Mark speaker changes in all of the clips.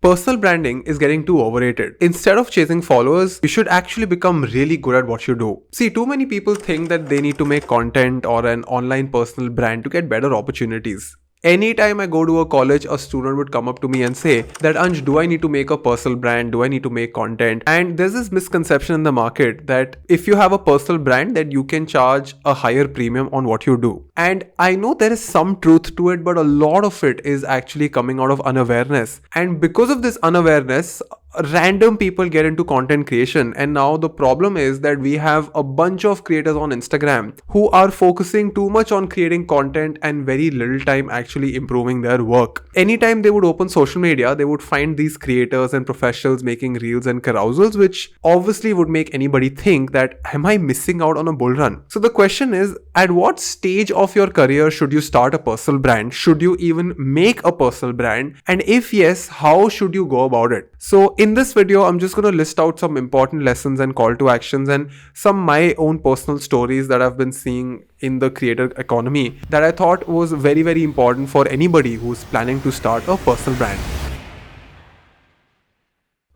Speaker 1: Personal branding is getting too overrated. Instead of chasing followers, you should actually become really good at what you do. See, too many people think that they need to make content or an online personal brand to get better opportunities. Anytime I go to a college, a student would come up to me and say that, Anj, do I need to make a personal brand? Do I need to make content? And there's this misconception in the market that if you have a personal brand, that you can charge a higher premium on what you do. And I know there is some truth to it, but a lot of it is actually coming out of unawareness. And because of this unawareness, random people get into content creation, and now the problem is that we have a bunch of creators on Instagram who are focusing too much on creating content and very little time actually improving their work. Anytime they would open social media, they would find these creators and professionals making reels and carousels, which obviously would make anybody think that, am I missing out on a bull run? So the question is, at what stage of your career should you start a personal brand? Should you even make a personal brand? And if yes, how should you go about it? So in this video, I'm just going to list out some important lessons and call to actions and some my own personal stories that I've been seeing in the creator economy that I thought was very, very important for anybody who's planning to start a personal brand.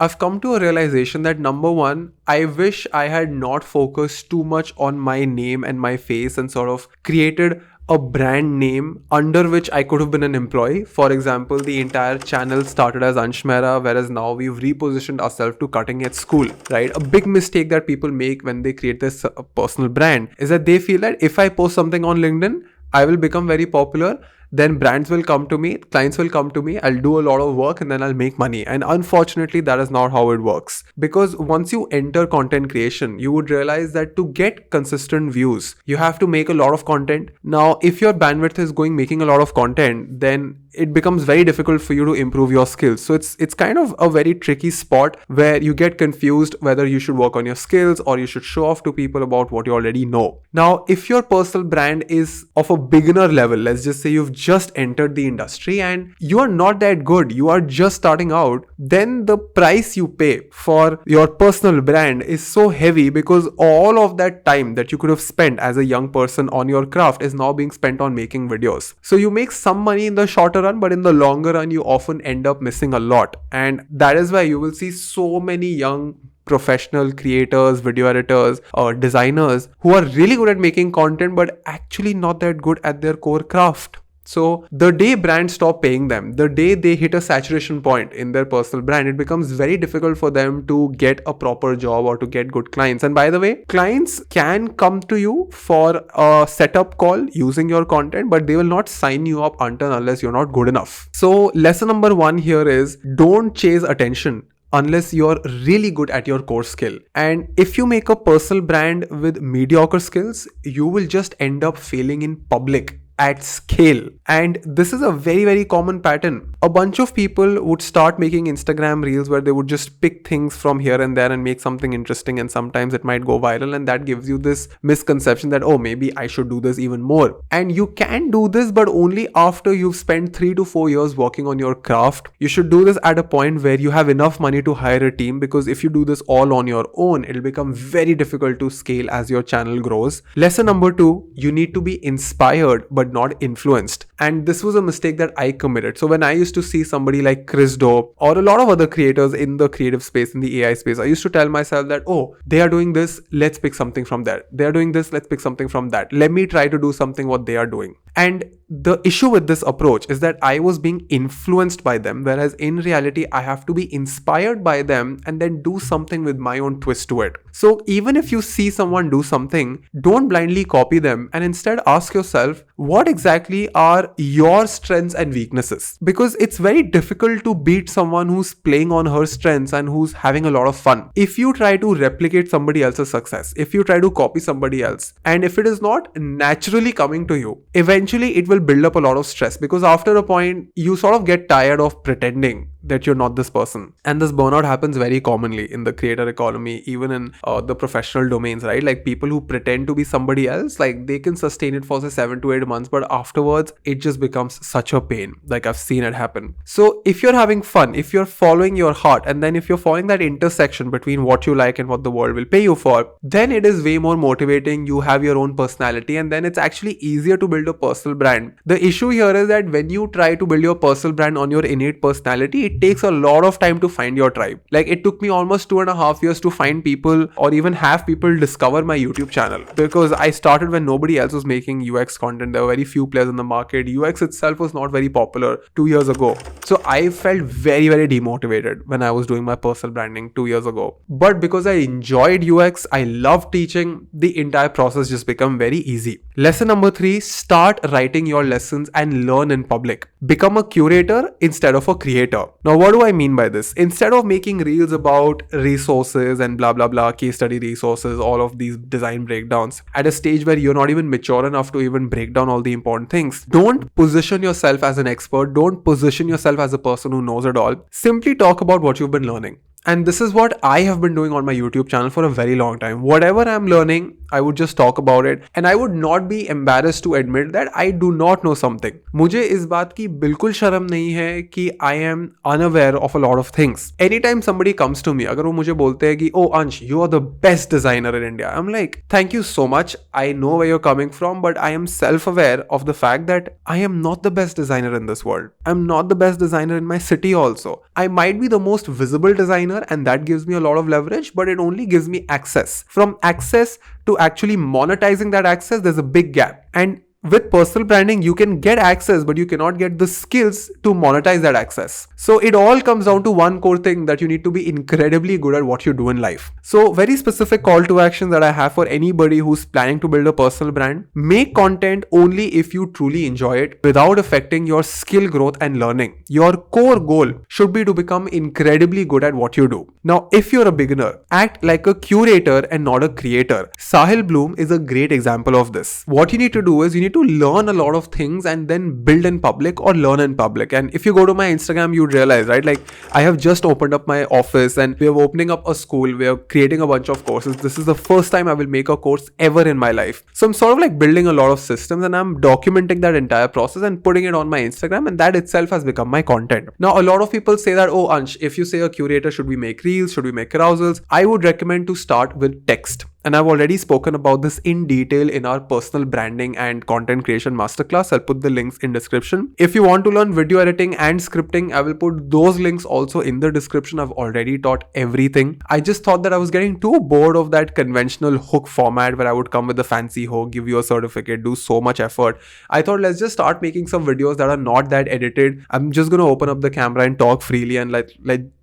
Speaker 1: I've come to a realization that number one, I wish I had not focused too much on my name and my face and sort of created a brand name under which I could have been an employee. For example, the entire channel started as Ansh Mehra, whereas now we've repositioned ourselves to Cutting Edge School, right? A big mistake that people make when they create this personal brand is that they feel that if I post something on LinkedIn, I will become very popular. Then brands will come to me, clients will come to me, I'll do a lot of work and then I'll make money. And unfortunately, that is not how it works. Because once you enter content creation, you would realize that to get consistent views, you have to make a lot of content. Now, if your bandwidth is going making a lot of content, then it becomes very difficult for you to improve your skills. So it's kind of a very tricky spot where you get confused whether you should work on your skills or you should show off to people about what you already know. Now, if your personal brand is of a beginner level, let's just say you've just entered the industry and you are not that good, you are just starting out, then the price you pay for your personal brand is so heavy because all of that time that you could have spent as a young person on your craft is now being spent on making videos. So you make some money in the shorter run, but in the longer run, you often end up missing a lot. And that is why you will see so many young professional creators, video editors, or designers who are really good at making content, but actually not that good at their core craft. So the day brands stop paying them, the day they hit a saturation point in their personal brand, it becomes very difficult for them to get a proper job or to get good clients. And by the way, clients can come to you for a setup call using your content, but they will not sign you up unless you're not good enough. So lesson number one here is don't chase attention unless you're really good at your core skill. And if you make a personal brand with mediocre skills, you will just end up failing in public at scale. And this is a very, very common pattern. A bunch of people would start making Instagram reels where they would just pick things from here and there and make something interesting, and sometimes it might go viral, and that gives you this misconception that, oh, maybe I should do this even more. And you can do this, but only after you've spent 3 to 4 years working on your craft. You should do this at a point where you have enough money to hire a team, because if you do this all on your own, it'll become very difficult to scale as your channel grows. Lesson number two, you need to be inspired but not influenced. And this was a mistake that I committed. So when I used to see somebody like Chris Do or a lot of other creators in the creative space, in the AI space, I used to tell myself that, oh, they are doing this, let's pick something from there. They are doing this, let's pick something from that. Let me try to do something what they are doing. And the issue with this approach is that I was being influenced by them, whereas in reality, I have to be inspired by them and then do something with my own twist to it. So even if you see someone do something, don't blindly copy them, and instead ask yourself, what exactly are your strengths and weaknesses? Because it's very difficult to beat someone who's playing on her strengths and who's having a lot of fun. If you try to replicate somebody else's success, if you try to copy somebody else, and if it is not naturally coming to you, eventually it will build up a lot of stress, because after a point you sort of get tired of pretending that you're not this person. And this burnout happens very commonly in the creator economy, even in the professional domains, right? Like people who pretend to be somebody else, like they can sustain it for say 7 to 8 months, but afterwards it just becomes such a pain. Like I've seen it happen. So if you're having fun, if you're following your heart, and then if you're following that intersection between what you like and what the world will pay you for, then it is way more motivating. You have your own personality, and then it's actually easier to build a personal brand content. The issue here is that when you try to build your personal brand on your innate personality, it takes a lot of time to find your tribe. Like, it took me almost 2.5 years to find people or even have people discover my YouTube channel, because I started when nobody else was making UX content. There were very few players in the market. UX itself was not very popular 2 years ago. So I felt very, very demotivated when I was doing my personal branding 2 years ago. But because I enjoyed UX, I loved teaching, the entire process just became very easy. Lesson number 3, start writing your lessons and learn in public. Become a curator instead of a creator. Now, what do I mean by this? Instead of making reels about resources and blah blah blah, case study resources, all of these design breakdowns, at a stage where you're not even mature enough to even break down all the important things, don't position yourself as an expert. Don't position yourself as a person who knows it all. Simply talk about what you've been learning. And this is what I have been doing on my YouTube channel for a very long time. Whatever I'm learning, I would just talk about it, and I would not be embarrassed to admit that I do not know something. मुझे इस बात की बिल्कुल शर्म नहीं है कि I am unaware of a lot of things. Anytime somebody comes to me, अगर वो मुझे बोलते हैं कि oh Ansh, you are the best designer in India, I'm like, thank you so much. I know where you're coming from, but I am self-aware of the fact that I am not the best designer in this world. I'm not the best designer in my city also. I might be the most visible designer, and that gives me a lot of leverage, but it only gives me access. From access to actually monetizing that access, there's a big gap. And with personal branding, you can get access, but you cannot get the skills to monetize that access. So it all comes down to one core thing, that you need to be incredibly good at what you do in life. So very specific call to action that I have for anybody who's planning to build a personal brand: make content only if you truly enjoy it, without affecting your skill growth and learning. Your core goal should be to become incredibly good at what you do. Now, if you're a beginner, act like a curator and not a creator. Sahil Bloom is a great example of this. What you need to do is, you need to learn a lot of things and then build in public or learn in public. And if you go to my Instagram, you'd realize, right? Like, I have just opened up my office and we're opening up a school. We're creating a bunch of courses. This is the first time I will make a course ever in my life. So I'm sort of like building a lot of systems, and I'm documenting that entire process and putting it on my Instagram, and that itself has become my content. Now, a lot of people say that, oh Ansh, if you say a curator, should we make reels? Should we make carousels? I would recommend to start with text. And I've already spoken about this in detail in our personal branding and content creation masterclass. I'll put the links in description. If you want to learn video editing and scripting, I will put those links also in the description. I've already taught everything. I just thought that I was getting too bored of that conventional hook format where I would come with a fancy hook, give you a certificate, do so much effort. I thought, let's just start making some videos that are not that edited. I'm just going to open up the camera and talk freely and let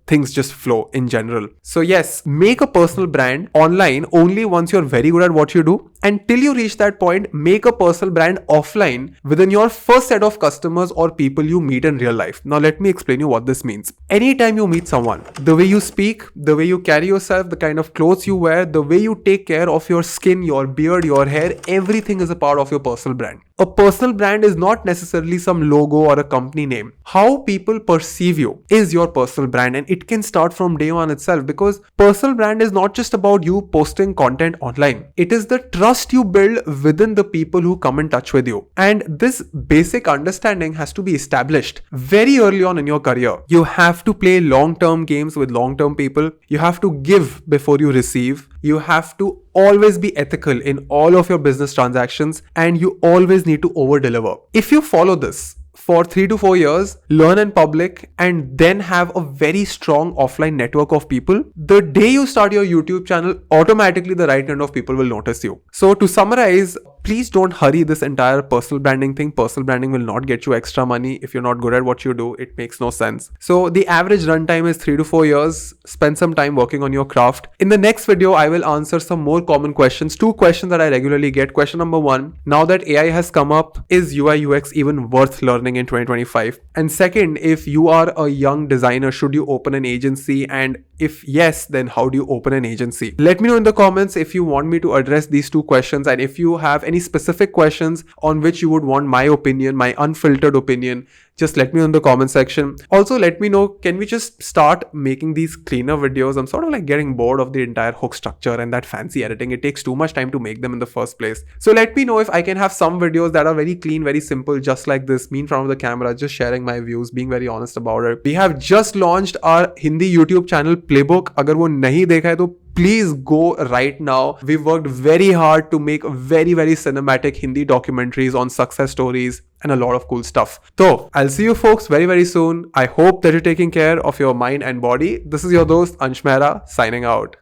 Speaker 1: things just flow in general. So yes, make a personal brand online only once you're very good at what you do. And till you reach that point, make a personal brand offline within your first set of customers or people you meet in real life. Now let me explain you what this means. Anytime you meet someone, the way you speak, the way you carry yourself, the kind of clothes you wear, the way you take care of your skin, your beard, your hair, everything is a part of your personal brand. A personal brand is not necessarily some logo or a company name. How people perceive you is your personal brand, and it can start from day one itself, because personal brand is not just about you posting content online. It is the trust you build within the people who come in touch with you. And this basic understanding has to be established very early on in your career. You have to play long-term games with long-term people. You have to give before you receive. You have to always be ethical in all of your business transactions, and you always need to over-deliver. If you follow this for 3 to 4 years, learn in public, and then have a very strong offline network of people, the day you start your YouTube channel, automatically the right kind of people will notice you. So to summarize, please don't hurry this entire personal branding thing. Personal branding will not get you extra money. If you're not good at what you do, it makes no sense. So the average runtime is 3 to 4 years. Spend some time working on your craft. In the next video, I will answer some more common questions. 2 questions that I regularly get. Question number 1, now that AI has come up, is UI UX even worth learning in 2025? And second, if you are a young designer, should you open an agency? And if yes, then how do you open an agency? Let me know in the comments if you want me to address these 2 questions, and if you have any specific questions on which you would want my opinion, my unfiltered opinion, just let me know in the comment section. Also, let me know, can we just start making these cleaner videos? I'm sort of like getting bored of the entire hook structure and that fancy editing. It takes too much time to make them in the first place. So let me know if I can have some videos that are very clean, very simple, just like this, me in front of the camera, just sharing my views, being very honest about it. We have just launched our Hindi YouTube channel Playbook. अगर वो नहीं देखा है तो please go right now. We've worked very hard to make very, very cinematic Hindi documentaries on success stories and a lot of cool stuff. So, I'll see you folks very, very soon. I hope that you're taking care of your mind and body. This is your dost Ansh Mehra signing out.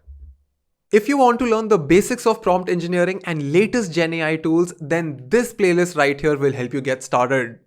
Speaker 1: If you want to learn the basics of prompt engineering and latest Gen AI tools, then this playlist right here will help you get started.